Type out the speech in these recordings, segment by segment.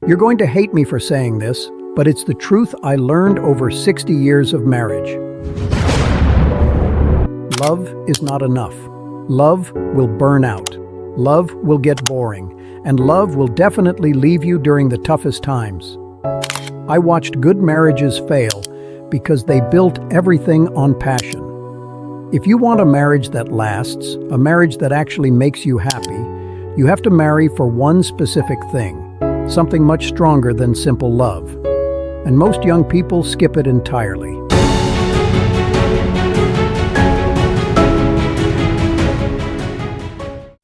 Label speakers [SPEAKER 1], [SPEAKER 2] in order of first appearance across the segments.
[SPEAKER 1] You're going to hate me for saying this, but it's the truth I learned over 60 years of marriage. Love is not enough. Love will burn out. Love will get boring. And love will definitely leave you during the toughest times. I watched good marriages fail because they built everything on passion. If you want a marriage that lasts, a marriage that actually makes you happy, you have to marry for one specific thing, something much stronger than simple love. And most young people skip it entirely.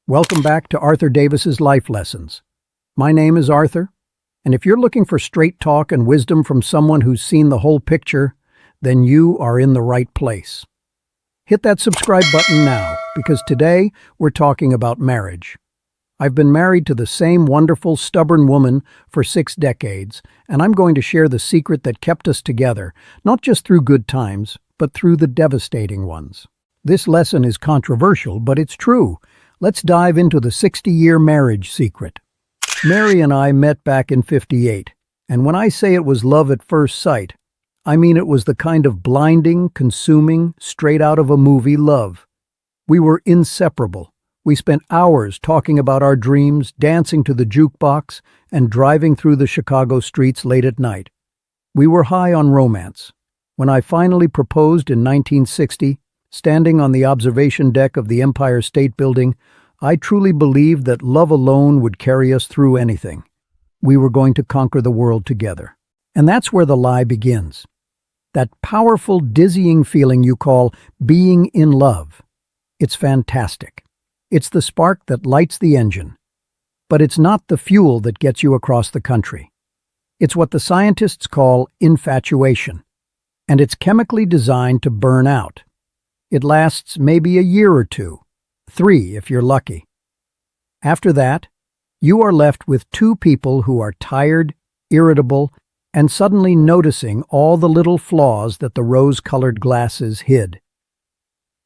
[SPEAKER 1] Welcome back to Arthur Davis's Life Lessons. My name is Arthur, and if you're looking for straight talk and wisdom from someone who's seen the whole picture, then you are in the right place. Hit that subscribe button now, because today we're talking about marriage. I've been married to the same wonderful, stubborn woman for 6 decades, and I'm going to share the secret that kept us together, not just through good times, but through the devastating ones. This lesson is controversial, but it's true. Let's dive into the 60-year marriage secret. Mary and I met back in '58, and when I say it was love at first sight, I mean it was the kind of blinding, consuming, straight-out-of-a-movie love. We were inseparable. We spent hours talking about our dreams, dancing to the jukebox, and driving through the Chicago streets late at night. We were high on romance. When I finally proposed in 1960, standing on the observation deck of the Empire State Building, I truly believed that love alone would carry us through anything. We were going to conquer the world together. And that's where the lie begins. That powerful, dizzying feeling you call being in love. It's fantastic. It's the spark that lights the engine. But it's not the fuel that gets you across the country. It's what the scientists call infatuation. And it's chemically designed to burn out. It lasts maybe a year or 2, 3 if you're lucky. After that, you are left with 2 people who are tired, irritable, and suddenly noticing all the little flaws that the rose-colored glasses hid.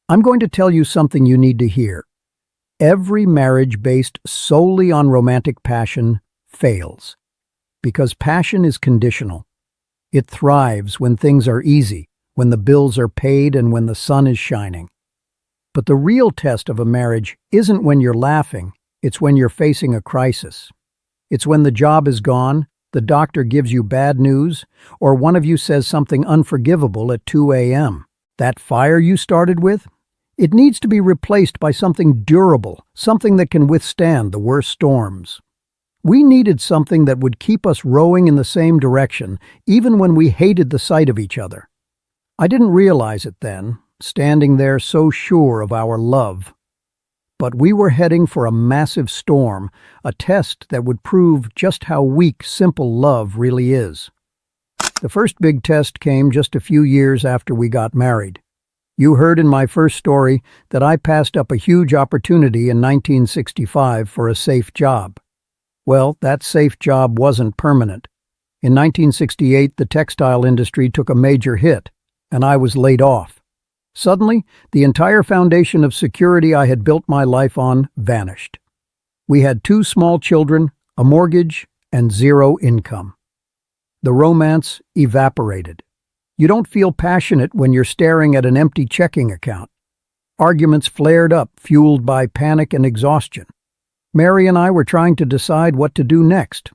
[SPEAKER 1] I'm going to tell you something you need to hear. Every marriage based solely on romantic passion fails, because passion is conditional. It thrives when things are easy, when the bills are paid, and when the sun is shining. But the real test of a marriage isn't when you're laughing, it's when you're facing a crisis. It's when the job is gone, the doctor gives you bad news, or one of you says something unforgivable at 2 a.m. That fire you started with? It needs to be replaced by something durable, something that can withstand the worst storms. We needed something that would keep us rowing in the same direction, even when we hated the sight of each other. I didn't realize it then, standing there so sure of our love. But we were heading for a massive storm, a test that would prove just how weak simple love really is. The first big test came just a few years after we got married. You heard in my first story that I passed up a huge opportunity in 1965 for a safe job. Well, that safe job wasn't permanent. In 1968, the textile industry took a major hit, and I was laid off. Suddenly, the entire foundation of security I had built my life on vanished. We had 2 small children, a mortgage, and 0 income. The romance evaporated. You don't feel passionate when you're staring at an empty checking account. Arguments flared up, fueled by panic and exhaustion. Mary and I were trying to decide what to do next.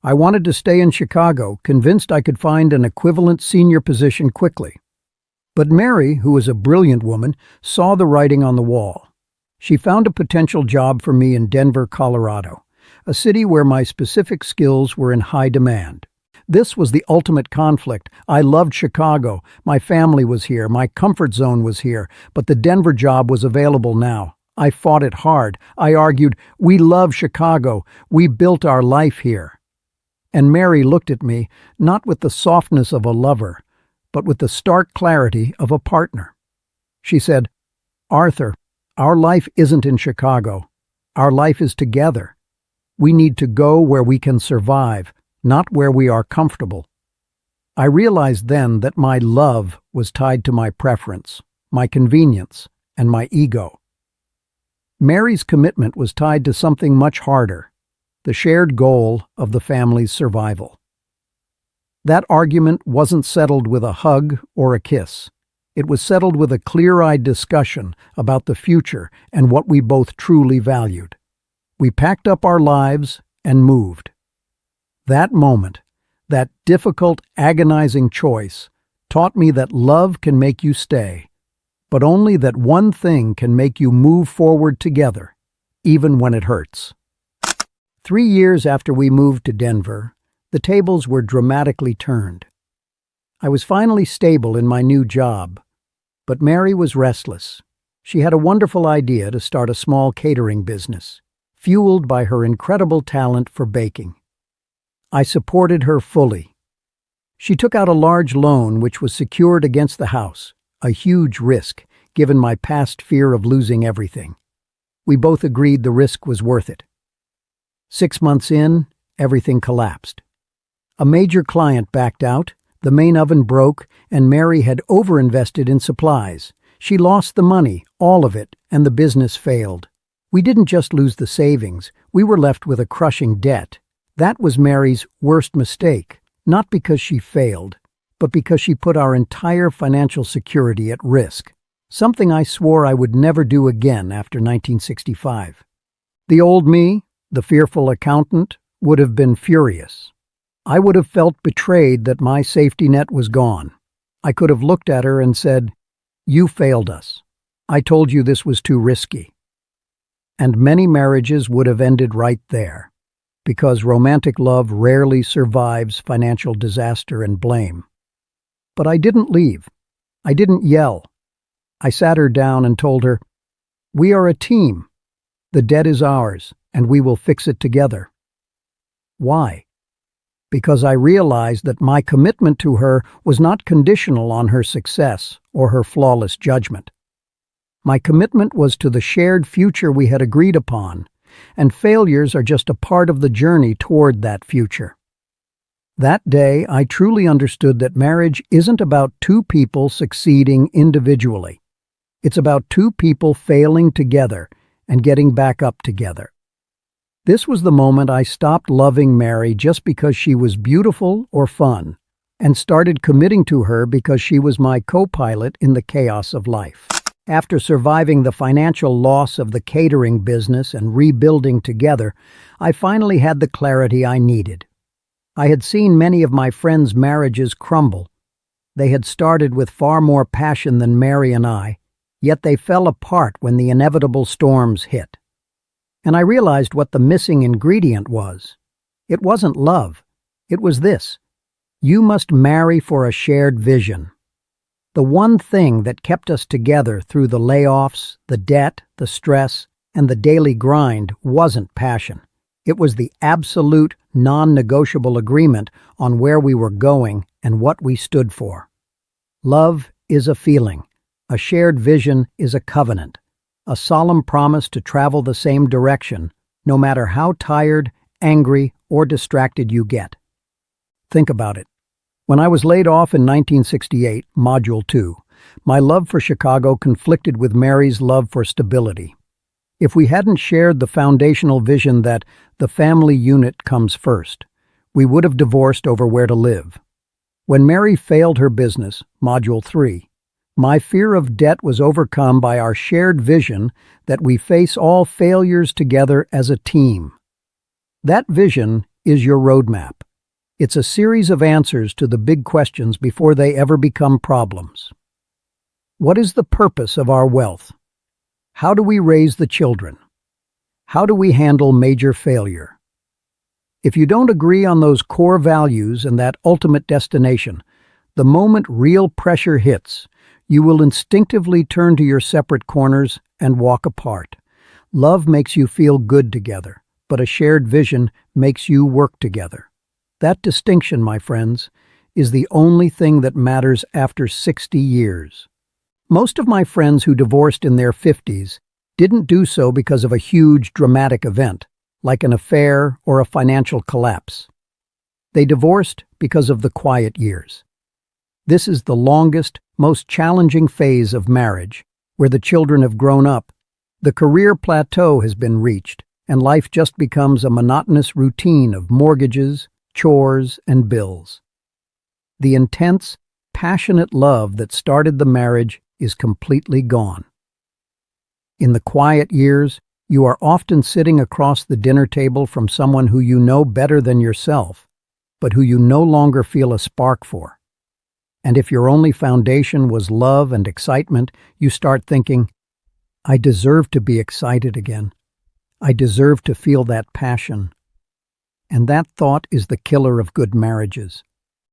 [SPEAKER 1] I wanted to stay in Chicago, convinced I could find an equivalent senior position quickly. But Mary, who was a brilliant woman, saw the writing on the wall. She found a potential job for me in Denver, Colorado, a city where my specific skills were in high demand. This was the ultimate conflict. I loved Chicago. My family was here. My comfort zone was here. But the Denver job was available now. I fought it hard. I argued, we love Chicago. We built our life here. And Mary looked at me, not with the softness of a lover, but with the stark clarity of a partner. She said, Arthur, our life isn't in Chicago. Our life is together. We need to go where we can survive, not where we are comfortable. I realized then that my love was tied to my preference, my convenience, and my ego. Mary's commitment was tied to something much harder, the shared goal of the family's survival. That argument wasn't settled with a hug or a kiss. It was settled with a clear-eyed discussion about the future and what we both truly valued. We packed up our lives and moved. That moment, that difficult, agonizing choice, taught me that love can make you stay, but only that one thing can make you move forward together, even when it hurts. 3 years after we moved to Denver, the tables were dramatically turned. I was finally stable in my new job, but Mary was restless. She had a wonderful idea to start a small catering business, fueled by her incredible talent for baking. I supported her fully. She took out a large loan which was secured against the house, a huge risk, given my past fear of losing everything. We both agreed the risk was worth it. 6 months in, everything collapsed. A major client backed out, the main oven broke, and Mary had overinvested in supplies. She lost the money, all of it, and the business failed. We didn't just lose the savings, we were left with a crushing debt. That was Mary's worst mistake, not because she failed, but because she put our entire financial security at risk, something I swore I would never do again after 1965. The old me, the fearful accountant, would have been furious. I would have felt betrayed that my safety net was gone. I could have looked at her and said, "You failed us. I told you this was too risky." And many marriages would have ended right there, because romantic love rarely survives financial disaster and blame. But I didn't leave. I didn't yell. I sat her down and told her, "We are a team. The debt is ours, and we will fix it together." Why? Because I realized that my commitment to her was not conditional on her success or her flawless judgment. My commitment was to the shared future we had agreed upon, and failures are just a part of the journey toward that future. That day, I truly understood that marriage isn't about two people succeeding individually. It's about two people failing together and getting back up together. This was the moment I stopped loving Mary just because she was beautiful or fun, and started committing to her because she was my co-pilot in the chaos of life. After surviving the financial loss of the catering business and rebuilding together, I finally had the clarity I needed. I had seen many of my friends' marriages crumble. They had started with far more passion than Mary and I, yet they fell apart when the inevitable storms hit. And I realized what the missing ingredient was. It wasn't love. It was this: you must marry for a shared vision. The one thing that kept us together through the layoffs, the debt, the stress, and the daily grind wasn't passion. It was the absolute, non-negotiable agreement on where we were going and what we stood for. Love is a feeling. A shared vision is a covenant. A solemn promise to travel the same direction, no matter how tired, angry, or distracted you get. Think about it. When I was laid off in 1968, Module 2, my love for Chicago conflicted with Mary's love for stability. If we hadn't shared the foundational vision that the family unit comes first, we would have divorced over where to live. When Mary failed her business, Module 3, my fear of debt was overcome by our shared vision that we face all failures together as a team. That vision is your roadmap. It's a series of answers to the big questions before they ever become problems. What is the purpose of our wealth? How do we raise the children? How do we handle major failure? If you don't agree on those core values and that ultimate destination, the moment real pressure hits, you will instinctively turn to your separate corners and walk apart. Love makes you feel good together, but a shared vision makes you work together. That distinction, my friends, is the only thing that matters after 60 years. Most of my friends who divorced in their 50s didn't do so because of a huge, dramatic event, like an affair or a financial collapse. They divorced because of the quiet years. This is the longest, most challenging phase of marriage, where the children have grown up, the career plateau has been reached, and life just becomes a monotonous routine of mortgages, chores, and bills. The intense, passionate love that started the marriage is completely gone. In the quiet years, you are often sitting across the dinner table from someone who you know better than yourself, but who you no longer feel a spark for. And if your only foundation was love and excitement, you start thinking, I deserve to be excited again. I deserve to feel that passion. And that thought is the killer of good marriages.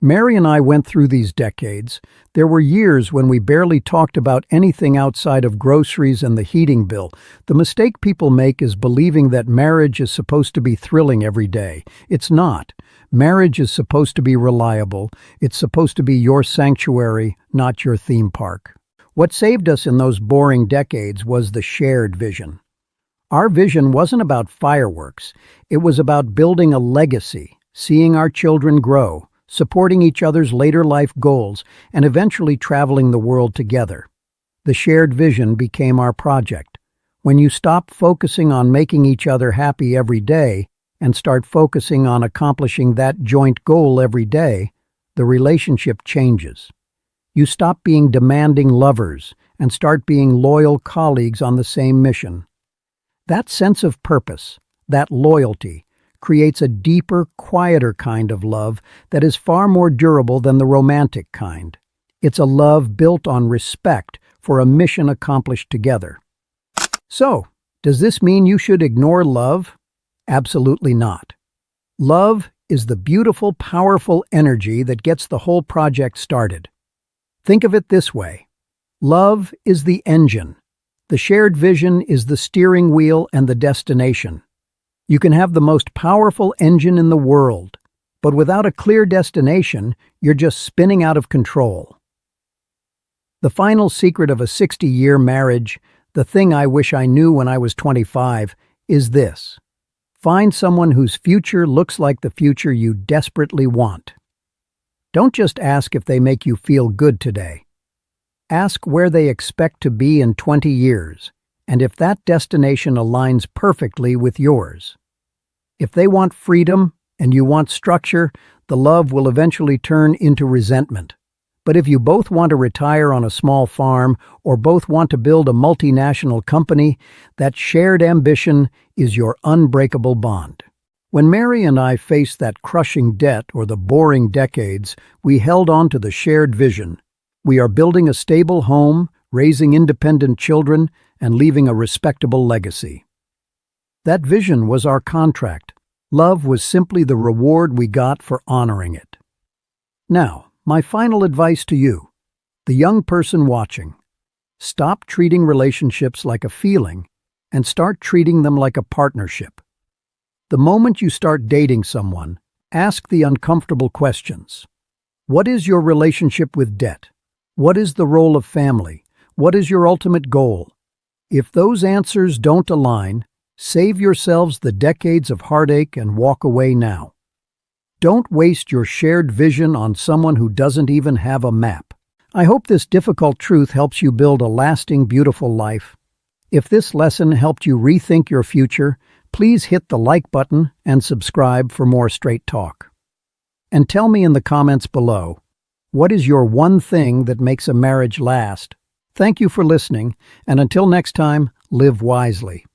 [SPEAKER 1] Mary and I went through these decades. There were years when we barely talked about anything outside of groceries and the heating bill. The mistake people make is believing that marriage is supposed to be thrilling every day. It's not. Marriage is supposed to be reliable. It's supposed to be your sanctuary, not your theme park. What saved us in those boring decades was the shared vision. Our vision wasn't about fireworks. It was about building a legacy, seeing our children grow, supporting each other's later life goals, and eventually traveling the world together. The shared vision became our project. When you stop focusing on making each other happy every day and start focusing on accomplishing that joint goal every day, the relationship changes. You stop being demanding lovers and start being loyal colleagues on the same mission. That sense of purpose, that loyalty, creates a deeper, quieter kind of love that is far more durable than the romantic kind. It's a love built on respect for a mission accomplished together. So, does this mean you should ignore love? Absolutely not. Love is the beautiful, powerful energy that gets the whole project started. Think of it this way. Love is the engine. The shared vision is the steering wheel and the destination. You can have the most powerful engine in the world, but without a clear destination, you're just spinning out of control. The final secret of a 60-year marriage, the thing I wish I knew when I was 25, is this. Find someone whose future looks like the future you desperately want. Don't just ask if they make you feel good today. Ask where they expect to be in 20 years, and if that destination aligns perfectly with yours. If they want freedom and you want structure, the love will eventually turn into resentment. But if you both want to retire on a small farm or both want to build a multinational company, that shared ambition is your unbreakable bond. When Mary and I faced that crushing debt or the boring decades, we held on to the shared vision. We are building a stable home, raising independent children, and leaving a respectable legacy. That vision was our contract. Love was simply the reward we got for honoring it. Now, my final advice to you, the young person watching. Stop treating relationships like a feeling and start treating them like a partnership. The moment you start dating someone, ask the uncomfortable questions. What is your relationship with debt? What is the role of family? What is your ultimate goal? If those answers don't align, save yourselves the decades of heartache and walk away now. Don't waste your shared vision on someone who doesn't even have a map. I hope this difficult truth helps you build a lasting, beautiful life. If this lesson helped you rethink your future, please hit the like button and subscribe for more straight talk. And tell me in the comments below, what is your one thing that makes a marriage last? Thank you for listening, and until next time, live wisely.